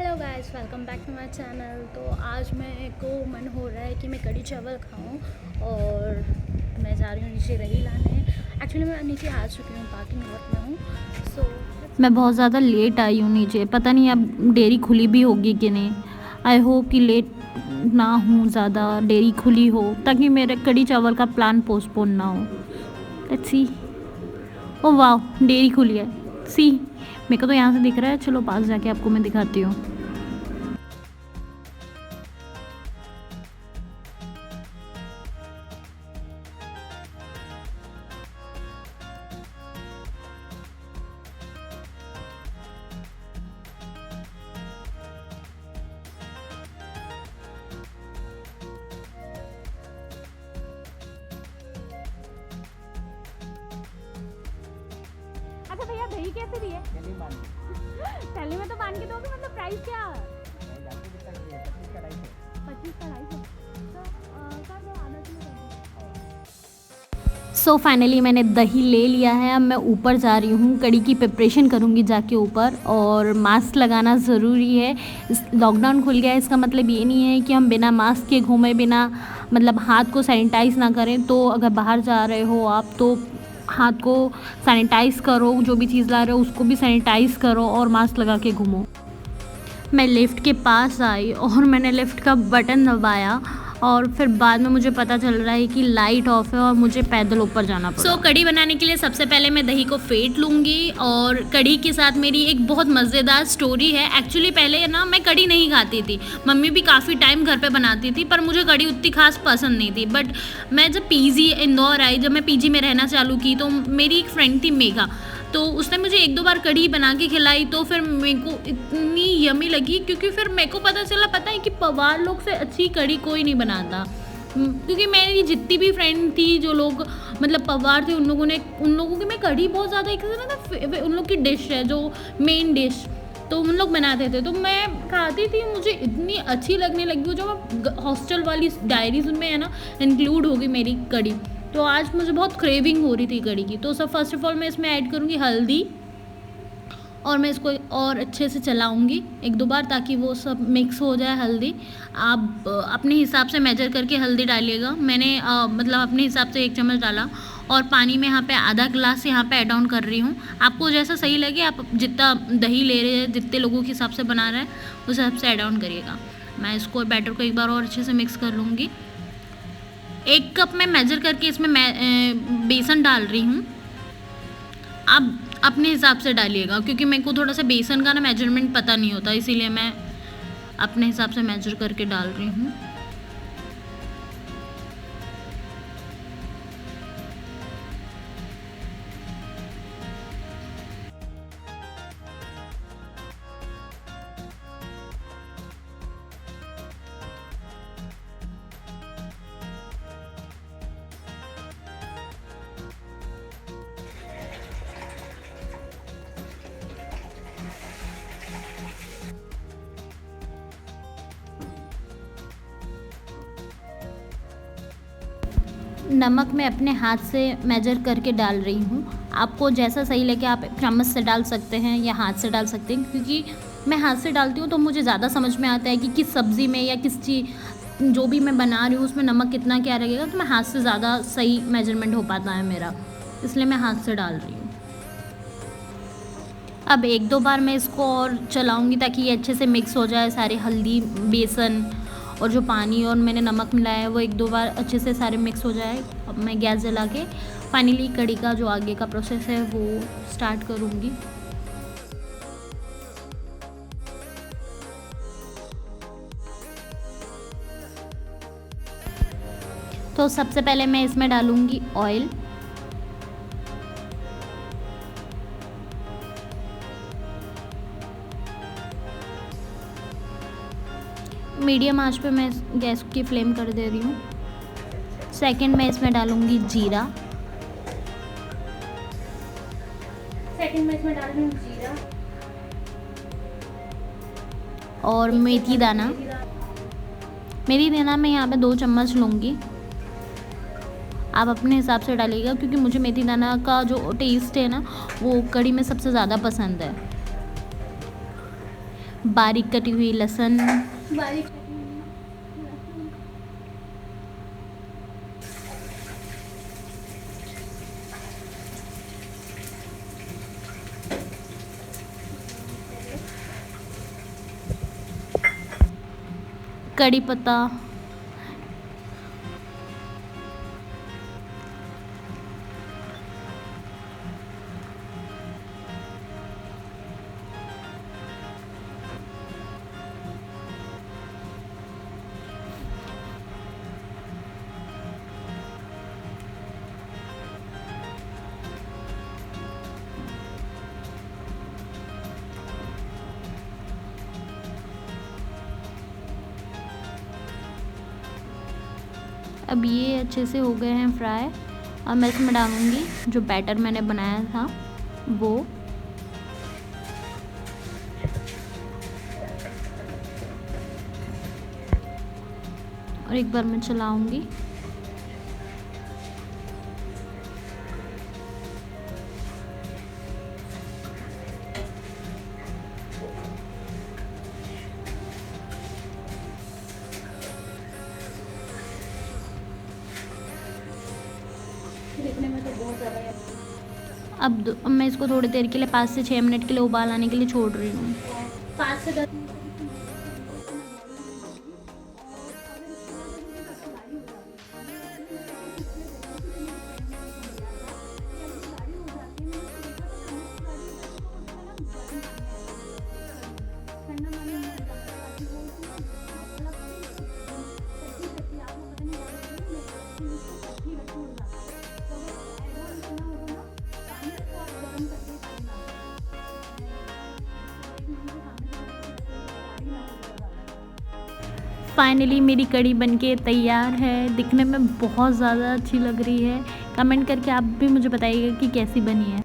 Hello guys, welcome back to my channel. तो आज मेरे को मन हो रहा है कि मैं कढ़ी चावल खाऊं और मैं जा रही हूँ नीचे रही लाने। एक्चुअली मैं नीचे आ चुकी हूँ, पार्किंग लॉट में हूँ। मैं बहुत ज़्यादा लेट आई हूँ नीचे, पता नहीं अब डेयरी खुली भी होगी कि नहीं। आई होप कि लेट ना हूँ ज़्यादा, डेयरी खुली हो ताकि मेरे कढ़ी चावल का प्लान पोस्टपोन ना हो। Let's see. ओ वाह, डेयरी खुली है। सी, मेरे को तो यहाँ से दिख रहा है। चलो पास जाके आपको मैं दिखाती हूँ। अच्छा भैया, दही कैसे दिए? थैली में तो बांध के दोगे, मतलब प्राइस क्या? 25 का 250। सो फाइनली मैंने दही ले लिया है। अब मैं ऊपर जा रही हूँ, कढ़ी की प्रिपरेशन करूँगी जाके ऊपर। और मास्क लगाना ज़रूरी है। लॉकडाउन खुल गया है, इसका मतलब ये नहीं है कि हम बिना मास्क के घूमें, बिना मतलब हाथ को सैनिटाइज़ ना करें। तो अगर बाहर जा रहे हो आप तो हाथ को सैनिटाइज़ करो, जो भी चीज़ ला रहे हो उसको भी सैनिटाइज़ करो और मास्क लगा के घूमो। मैं लिफ्ट के पास आई और मैंने लिफ्ट का बटन दबाया और फिर बाद में मुझे पता चल रहा है कि लाइट ऑफ है और मुझे पैदल ऊपर जाना पड़ा। सो कढ़ी बनाने के लिए सबसे पहले मैं दही को फेंट लूँगी। और कढ़ी के साथ मेरी एक बहुत मज़ेदार स्टोरी है। एक्चुअली पहले ना मैं कढ़ी नहीं खाती थी, मम्मी भी काफ़ी टाइम घर पे बनाती थी, पर मुझे कढ़ी उतनी खास पसंद नहीं थी। बट मैं जब पीजी इंदौर आई, जब मैं पीजी में रहना चालू की, तो मेरी एक फ्रेंड थी मेघा, तो उसने मुझे 1-2 बार कढ़ी बना के खिलाई। तो फिर मेरे को इतनी यमी लगी, क्योंकि फिर मेरे को पता है कि पवार लोग से अच्छी कढ़ी कोई नहीं बनाता। क्योंकि मेरी जितनी भी फ्रेंड थी, जो लोग मतलब पवार थे, उन लोगों की मैं कढ़ी बहुत ज़्यादा एक उन लोग की डिश है जो मेन डिश, तो उन लोग बनाते थे, तो मैं खाती थी। मुझे इतनी अच्छी लगने लगी वो, जो मैं हॉस्टल वाली डायरीज उनमें है ना इंक्लूड होगी मेरी कढ़ी। तो आज मुझे बहुत क्रेविंग हो रही थी कढ़ी की। तो सब फर्स्ट ऑफ ऑल मैं इसमें ऐड करूँगी हल्दी, और मैं इसको और अच्छे से चलाऊँगी 1-2 बार, ताकि वो सब मिक्स हो जाए हल्दी। आप अपने हिसाब से मेजर करके हल्दी डालिएगा। मैंने मतलब अपने हिसाब से 1 चम्मच डाला। और पानी में यहाँ पे आधा गिलास यहाँ पे ऐड ऑन कर रही हूँ। आपको जैसा सही लगे, आप जितना दही ले रहे हैं, जितने लोगों के हिसाब से बना रहे हैं, उस हिसाब से ऐड ऑन करिएगा। मैं इसको बैटर को एक बार और अच्छे से मिक्स कर लूँगी। 1 कप मैं मेजर करके इसमें मैं बेसन डाल रही हूँ। आप अपने हिसाब से डालिएगा, क्योंकि मेरे को थोड़ा सा बेसन का ना मेजरमेंट पता नहीं होता, इसीलिए मैं अपने हिसाब से मेजर करके डाल रही हूँ। नमक मैं अपने हाथ से मेजर करके डाल रही हूँ। आपको जैसा सही लगे आप चम्मच से डाल सकते हैं या हाथ से डाल सकते हैं, क्योंकि मैं हाथ से डालती हूँ तो मुझे ज़्यादा समझ में आता है कि किस सब्ज़ी में या किस चीज़ जो भी मैं बना रही हूँ उसमें नमक कितना क्या लगेगा। तो मैं हाथ से ज़्यादा सही मेजरमेंट हो पाता है मेरा, इसलिए मैं हाथ से डाल रही हूँ। अब 1-2 बार मैं इसको और चलाऊँगी ताकि ये अच्छे से मिक्स हो जाए, सारे हल्दी, बेसन और जो पानी और मैंने नमक मिलाया है वो 1-2 बार अच्छे से सारे मिक्स हो जाए। अब मैं गैस जला के फाइनली कढ़ी का जो आगे का प्रोसेस है वो स्टार्ट करूँगी। तो सबसे पहले मैं इसमें डालूँगी ऑयल। मीडियम आंच पे मैं गैस की फ्लेम कर दे रही हूँ। सेकंड मैं इसमें डालूँगी जीरा। और मेथी दाना मैं यहाँ पे 2 चम्मच लूँगी। आप अपने हिसाब से डालिएगा, क्योंकि मुझे मेथी दाना का जो टेस्ट है ना वो कढ़ी में सबसे ज़्यादा पसंद है। बारीक कटी हुई लहसुन, बारीक कड़ी पत्ता, अब ये अच्छे से हो गए हैं फ्राई। अब मैं इसमें डालूँगी जो बैटर मैंने बनाया था वो, और एक बार मैं चलाऊँगी। देखने में तो बहुत ज़्यादा है। अब मैं इसको थोड़ी देर के लिए 5 से 6 मिनट के लिए उबाल आने के लिए छोड़ रही हूँ। 5 से 10 फाइनली मेरी कड़ी बनके तैयार है। दिखने में बहुत ज़्यादा अच्छी लग रही है। कमेंट करके आप भी मुझे बताइएगा कि कैसी बनी है।